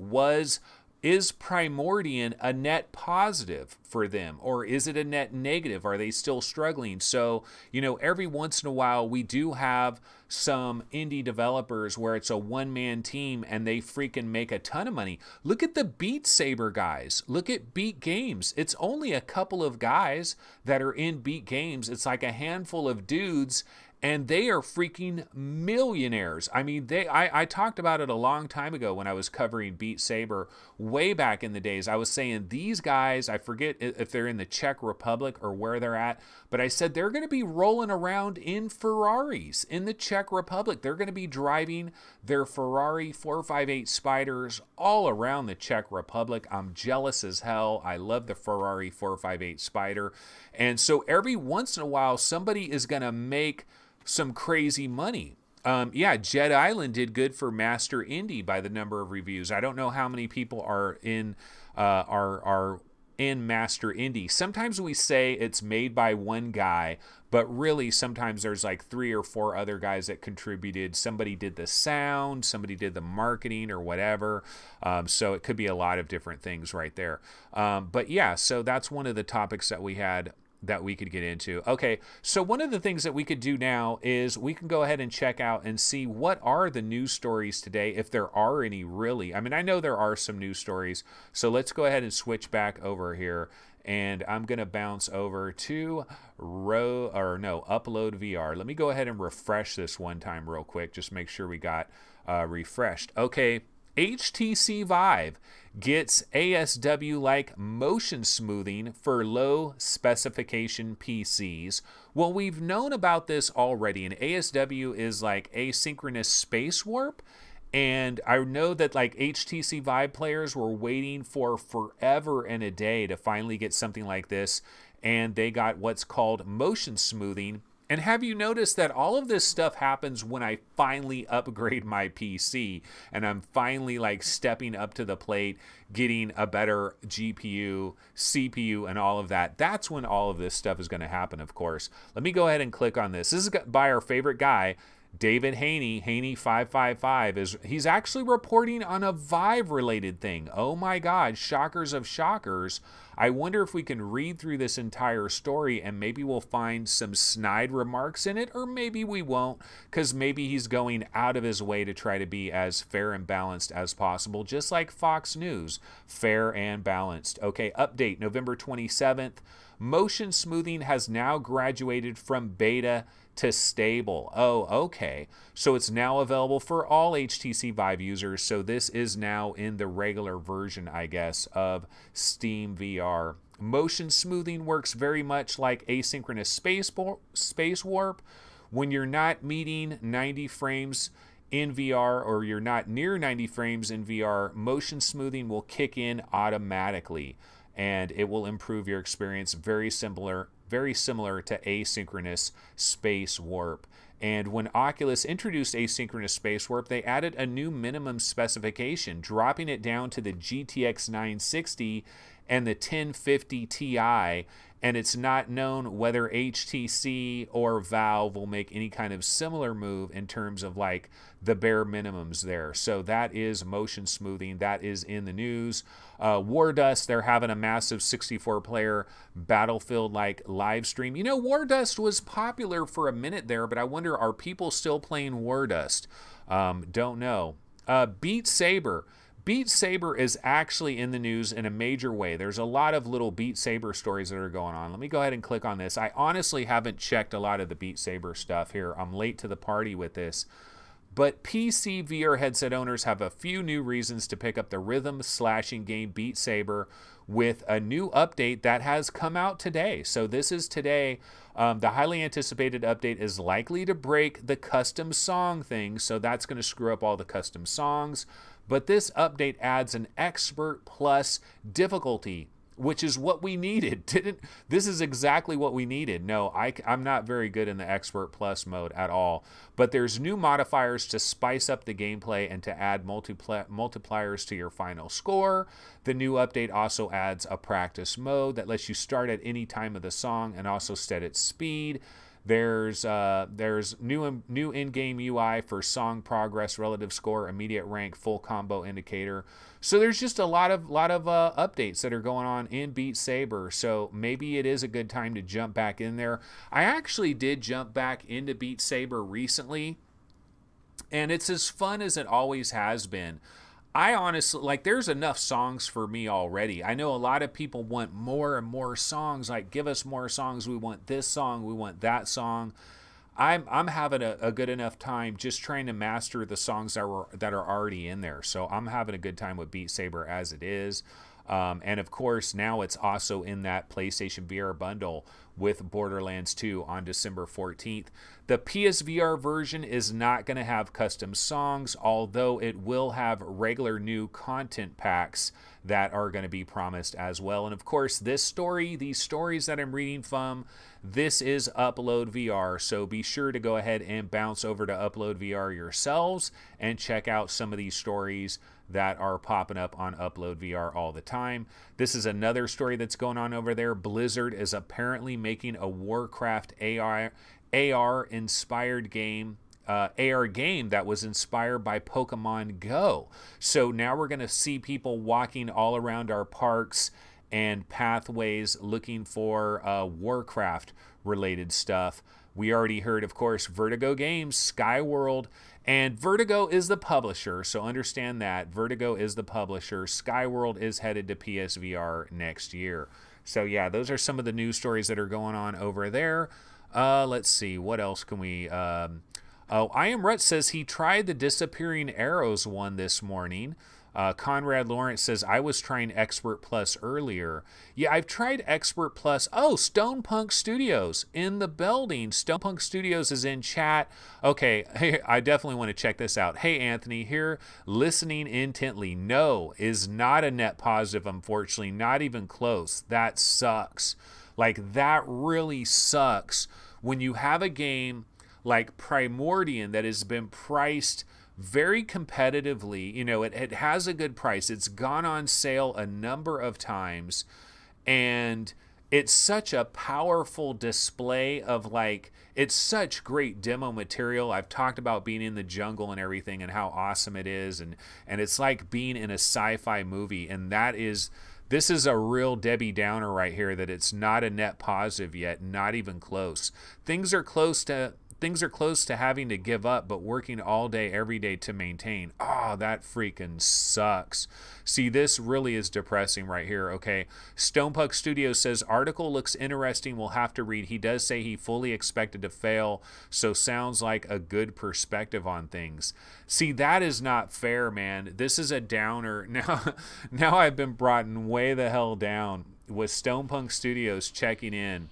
[SPEAKER 1] Is Primordian a net positive for them, or is it a net negative? Are they still struggling? So, you know, every once in a while we do have some indie developers where it's a one-man team and they freaking make a ton of money. Look at the Beat Saber guys. Look at Beat Games. It's only a couple of guys that are in Beat Games. It's like a handful of dudes, and they are freaking millionaires. I mean, I talked about it a long time ago when I was covering Beat Saber way back in the days. I was saying these guys, I forget if they're in the Czech Republic or where they're at, but I said they're going to be rolling around in Ferraris in the Czech Republic. They're going to be driving their Ferrari 458 Spiders all around the Czech Republic. I'm jealous as hell. I love the Ferrari 458 Spider. And so every once in a while, somebody is going to make some crazy money. Yeah, Jet Island did good for Master Indie by the number of reviews. I don't know how many people are in Master Indie. Sometimes we say it's made by one guy, but really sometimes there's like 3 or 4 other guys that contributed. Somebody did the sound, somebody did the marketing or whatever. So it could be a lot of different things right there. But yeah, so that's one of the topics that we had that we could get into. Okay, so one of the things that we could do now is we can go ahead and check out and see what are the news stories today, if there are any really. I mean, I know there are some news stories, so let's go ahead and switch back over here, and I'm going to bounce over to Upload VR. Let me go ahead and refresh this one time real quick, just make sure we got refreshed. Okay, HTC Vive gets ASW-like motion smoothing for low specification PCs. Well, we've known about this already, and ASW is like asynchronous space warp. And I know that like HTC Vive players were waiting for forever and a day to finally get something like this, and they got what's called motion smoothing. And have you noticed that all of this stuff happens when I finally upgrade my PC and I'm finally like stepping up to the plate, getting a better GPU, CPU, and all of that? That's when all of this stuff is going to happen, of course. Let me go ahead and click on this. This is by our favorite guy, David Haney 555 he's actually reporting on a Vive related thing. Oh my God, shockers of shockers. I wonder if we can read through this entire story and maybe we'll find some snide remarks in it, or maybe we won't, because maybe he's going out of his way to try to be as fair and balanced as possible, just like Fox News, fair and balanced. Okay, update November 27th. Motion smoothing has now graduated from beta to stable. Oh, okay. So it's now available for all HTC Vive users. So this is now in the regular version, I guess, of Steam VR. Motion smoothing works very much like asynchronous space warp. When you're not meeting 90 frames in VR, or you're not near 90 frames in VR, motion smoothing will kick in automatically, and it will improve your experience. Very similar to asynchronous space warp. And when Oculus introduced asynchronous space warp, they added a new minimum specification, dropping it down to the GTX 960 and the 1050 Ti, and it's not known whether HTC or Valve will make any kind of similar move in terms of like the bare minimums there. So that is motion smoothing. That is in the news. Wardust, they're having a massive 64-player Battlefield-like live stream. You know, Wardust was popular for a minute there, but I wonder, are people still playing Wardust? Don't know. Beat Saber. Beat Saber is actually in the news in a major way. There's a lot of little Beat Saber stories that are going on. Let me go ahead and click on this. I honestly haven't checked a lot of the Beat Saber stuff here. I'm late to the party with this. But PC VR headset owners have a few new reasons to pick up the rhythm slashing game Beat Saber with a new update that has come out today. So this is today. The highly anticipated update is likely to break the custom song thing, so that's going to screw up all the custom songs. But this update adds an Expert Plus difficulty, which is what we needed. This is exactly what we needed. No, I'm not very good in the Expert Plus mode at all. But there's new modifiers to spice up the gameplay and to add multipliers to your final score. The new update also adds a practice mode that lets you start at any time of the song and also set its speed. There's new in-game UI for song progress, relative score, immediate rank, full combo indicator. So there's just a lot of updates that are going on in Beat Saber. So maybe it is a good time to jump back in there. I actually did jump back into Beat Saber recently, and it's as fun as it always has been. I honestly, like, there's enough songs for me already. I know a lot of people want more and more songs, like, give us more songs. We want this song, we want that song. I'm having a good enough time just trying to master the songs that are already in there. So I'm having a good time with Beat Saber as it is. And of course, now it's also in that PlayStation VR bundle with Borderlands 2 on December 14th. The PSVR version is not going to have custom songs, although it will have regular new content packs that are going to be promised as well. And of course, these stories that I'm reading from, this is Upload VR. So be sure to go ahead and bounce over to Upload VR yourselves and check out some of these stories that are popping up on Upload VR all the time. This is another story that's going on over there. Blizzard is apparently making a Warcraft AR-inspired game, AR game that was inspired by Pokemon Go. So now we're going to see people walking all around our parks and pathways looking for Warcraft-related stuff. We already heard, of course, Vertigo Games, Skyworld, and Vertigo is the publisher, so understand that. Vertigo is the publisher. Skyworld is headed to PSVR next year. So yeah, those are some of the news stories that are going on over there. Let's see, what else can we... I Am Rut says he tried the Disappearing Arrows one this morning. Conrad Lawrence says, I was trying Expert Plus earlier. Yeah, I've tried Expert Plus. Oh, Stone Punk Studios in the building. Stone Punk Studios is in chat. Okay, hey, I definitely want to check this out. Hey, Anthony, here, listening intently. No, is not a net positive, unfortunately. Not even close. That sucks. Like, that really sucks when you have a game like Primordian that has been priced very competitively. You know, it has a good price. It's gone on sale a number of times, and it's such a powerful display of like, it's such great demo material. I've talked about being in the jungle and everything and how awesome it is, and it's like being in a sci-fi movie, and this is a real Debbie Downer right here, that it's not a net positive yet, not even close. Things are close to having to give up, but working all day, every day to maintain. Oh, that freaking sucks. See, this really is depressing right here. Okay, Stonepuck Studios says, article looks interesting, we'll have to read. He does say he fully expected to fail, so sounds like a good perspective on things. See, that is not fair, man. This is a downer. Now I've been brought way the hell down with Stonepuck Studios checking in.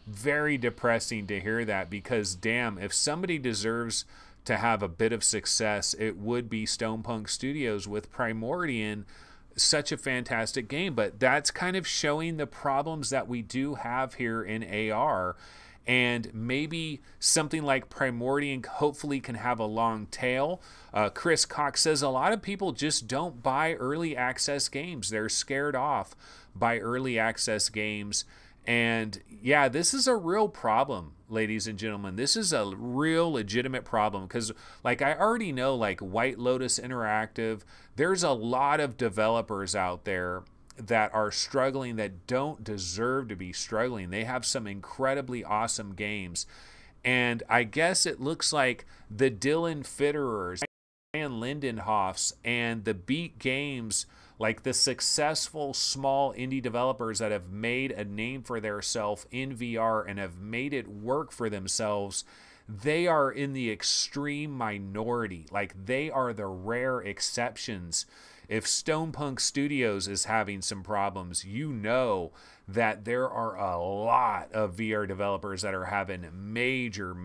[SPEAKER 1] Very depressing to hear that, because damn, if somebody deserves to have a bit of success, it would be Stonepuck Studios with Primordian. Such a fantastic game, but that's kind of showing the problems that we do have here in AR. And maybe something like Primordian hopefully can have a long tail. Chris Cox says a lot of people just don't buy early access games. They're scared off by early access games. And yeah, this is a real problem, ladies and gentlemen. This is a real legitimate problem, because like I already know, like White Lotus Interactive, there's a lot of developers out there that are struggling, that don't deserve to be struggling. They have some incredibly awesome games. And I guess it looks like the Dylan Fitterers and Lindenhoffs and the Beat Games, like the successful small indie developers that have made a name for themselves in VR and have made it work for themselves, they are in the extreme minority. Like, they are the rare exceptions. If Stonepuck Studios is having some problems, you know that there are a lot of VR developers that are having major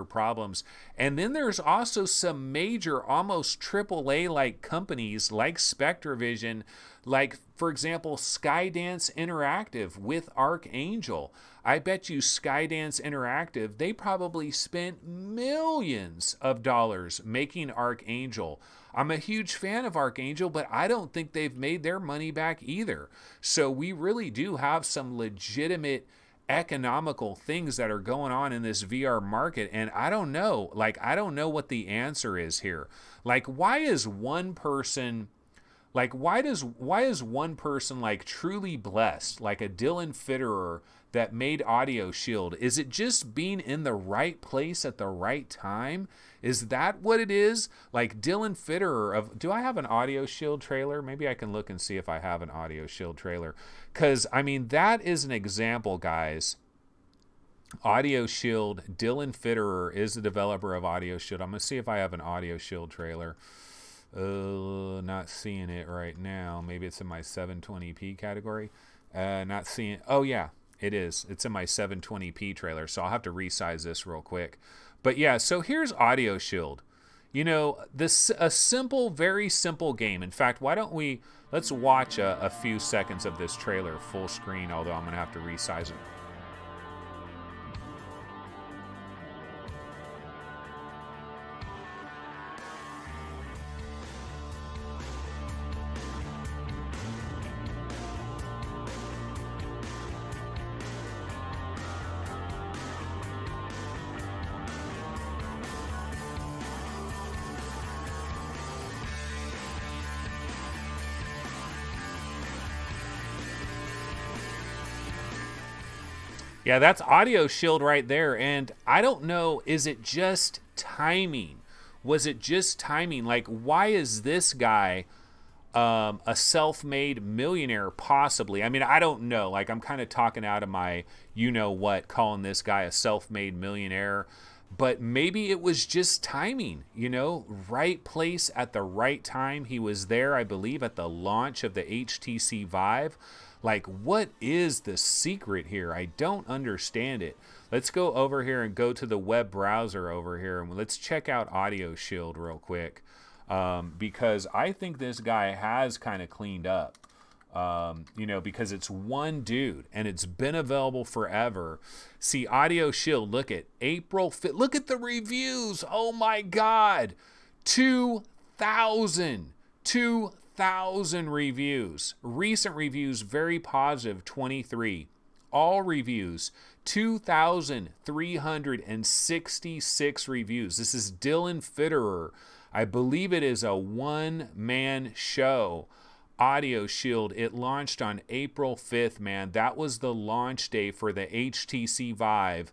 [SPEAKER 1] problems. And then there's also some major, almost AAA-like companies like Spectravision, like, for example, Skydance Interactive with Archangel. I bet you Skydance Interactive, they probably spent millions of dollars making Archangel. I'm a huge fan of Archangel, but I don't think they've made their money back either. So we really do have some legitimate economical things that are going on in this VR market. And I don't know, like, I don't know what the answer is here. Like, why is one person, like, why is one person like truly blessed, like a Dylan Fitterer that made Audio Shield? Is it just being in the right place at the right time? Is that what it is? Like Dylan Fitterer of, do I have an Audio Shield trailer? Maybe I can look and see if I have an Audio Shield trailer. Because, I mean, that is an example, guys. Audio Shield, Dylan Fitterer is the developer of Audio Shield. I'm going to see if I have an Audio Shield trailer. Not seeing it right now. Maybe it's in my 720p category. Not seeing, oh yeah, it is. It's in my 720p trailer, so I'll have to resize this real quick. But yeah, so here's Audio Shield. You know, this a simple, very simple game. In fact, why don't we, let's watch a few seconds of this trailer full screen, although I'm going to have to resize it. Yeah, that's Audio Shield right there. And I don't know, is it just timing? Was it just timing? Like, why is this guy a self-made millionaire, possibly? I mean, I don't know. Like, I'm kind of talking out of my you-know-what, calling this guy a self-made millionaire. But maybe it was just timing, you know, right place at the right time. He was there, I believe, at the launch of the HTC Vive. Like, what is the secret here? I don't understand it. Let's go over here and go to the web browser over here, and let's check out Audio Shield real quick, because I think this guy has kind of cleaned up, you know, because it's one dude and it's been available forever. See, Audio Shield, look at April 5th. Look at the reviews. Oh my God. 2,000 reviews. Recent reviews, very positive, 23. all reviews, 2,366 reviews. This is Dylan Fitterer. I believe it is a one-man show. Audio Shield, it launched on April 5th, man. That was the launch day for the HTC Vive.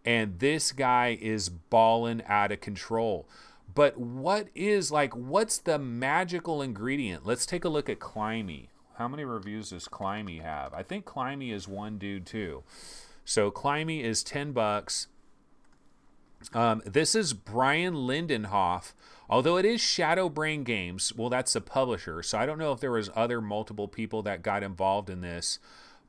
[SPEAKER 1] And this guy is balling out of control. But what's the magical ingredient? Let's take a look at Climby. How many reviews does Climby have? I think Climby is one dude too. So Climby is 10 bucks. This is Brian Lindenhoff. Although it is Shadowbrain Games, well, that's the publisher, so I don't know if there was other multiple people that got involved in this,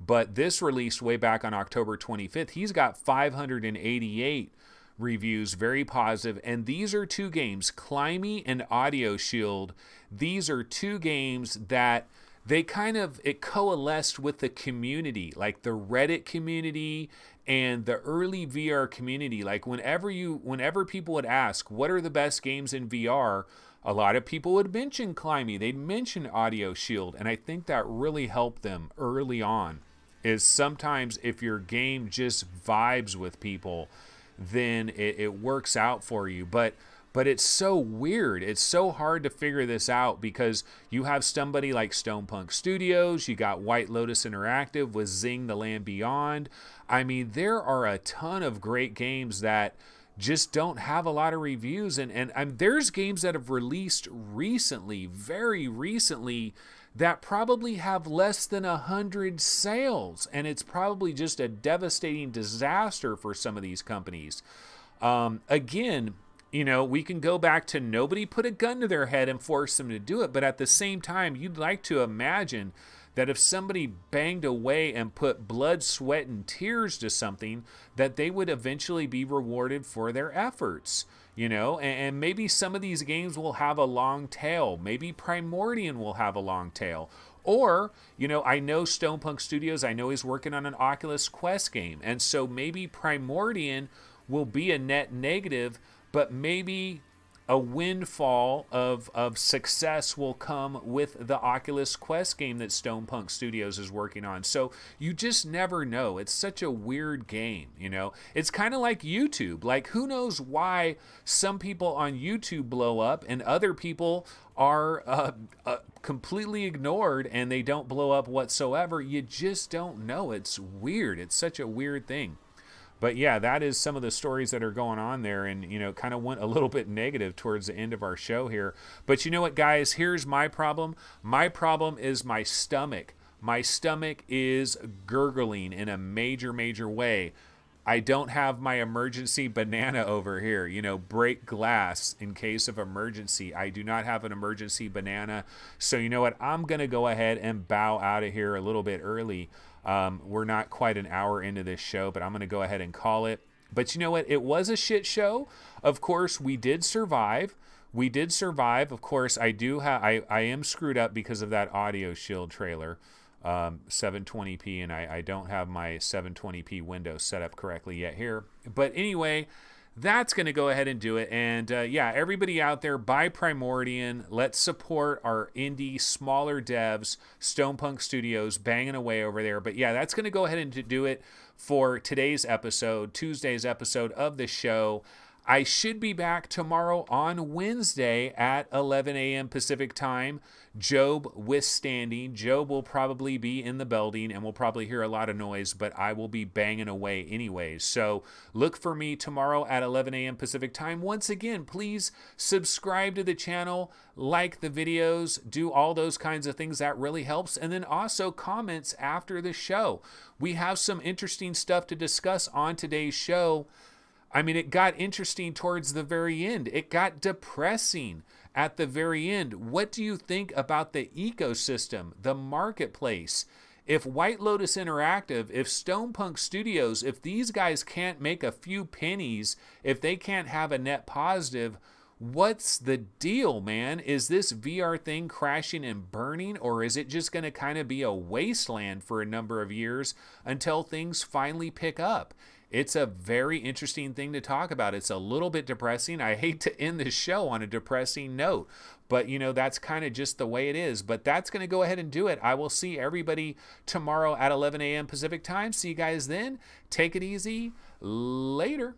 [SPEAKER 1] but this released way back on October 25th. He's got 588 reviews, very positive, and these are two games, Climby and Audio Shield. These are two games that it coalesced with the community, like the Reddit community and the early VR community. Like whenever people would ask, what are the best games in VR? A lot of people would mention Climby. They'd mention Audio Shield. And I think that really helped them early on, is sometimes if your game just vibes with people, then it works out for you. But it's so weird. It's so hard to figure this out because you have somebody like Stonepunk Studios, you got White Lotus Interactive with Zing the Land Beyond. I mean, there are a ton of great games that just don't have a lot of reviews. And there's games that have released recently, very recently, that probably have less than 100 sales. And it's probably just a devastating disaster for some of these companies. Again, you know, we can go back to nobody put a gun to their head and force them to do it. But at the same time, you'd like to imagine that if somebody banged away and put blood, sweat, and tears to something, that they would eventually be rewarded for their efforts. You know, and maybe some of these games will have a long tail. Maybe Primordian will have a long tail. Or, you know, I know Stonepunk Studios, I know he's working on an Oculus Quest game. And so maybe Primordian will be a net negative, but maybe a windfall of success will come with the Oculus Quest game that Stonepunk Studios is working on. So you just never know. It's such a weird game, you know. It's kind of like YouTube. Like, who knows why some people on YouTube blow up and other people are completely ignored and they don't blow up whatsoever. You just don't know. It's weird. It's such a weird thing. But yeah, that is some of the stories that are going on there, and, you know, kind of went a little bit negative towards the end of our show here. But you know what, guys? Here's my problem. My problem is my stomach. My stomach is gurgling in a major, major way. I don't have my emergency banana over here, you know, break glass in case of emergency. I do not have an emergency banana. So you know what? I'm going to go ahead and bow out of here a little bit early. We're not quite an hour into this show, but I'm going to go ahead and call it. But you know what? It was a shit show. Of course, we did survive. We did survive. Of course, I am screwed up because of that Audio Shield trailer, 720p, and I don't have my 720p window set up correctly yet here. But anyway, that's going to go ahead and do it. And yeah, everybody out there, buy Primordian. Let's support our indie, smaller devs, Stonepunk Studios, banging away over there. But yeah, that's going to go ahead and do it for today's episode, Tuesday's episode of the show. I should be back tomorrow on Wednesday at 11 a.m. Pacific time. Job withstanding. Job will probably be in the building and we'll probably hear a lot of noise, but I will be banging away anyways. So look for me tomorrow at 11 a.m. Pacific time. Once again, please subscribe to the channel, like the videos, do all those kinds of things. That really helps. And then also comments after the show. We have some interesting stuff to discuss on today's show. I mean, it got interesting towards the very end. It got depressing at the very end. What do you think about the ecosystem, the marketplace? If White Lotus Interactive, if Stonepunk Studios, if these guys can't make a few pennies, if they can't have a net positive, what's the deal, man? Is this VR thing crashing and burning, or is it just going to kind of be a wasteland for a number of years until things finally pick up? It's a very interesting thing to talk about. It's a little bit depressing. I hate to end the show on a depressing note, but you know, that's kind of just the way it is. But that's going to go ahead and do it. I will see everybody tomorrow at 11 a.m. Pacific time. See you guys then. Take it easy. Later.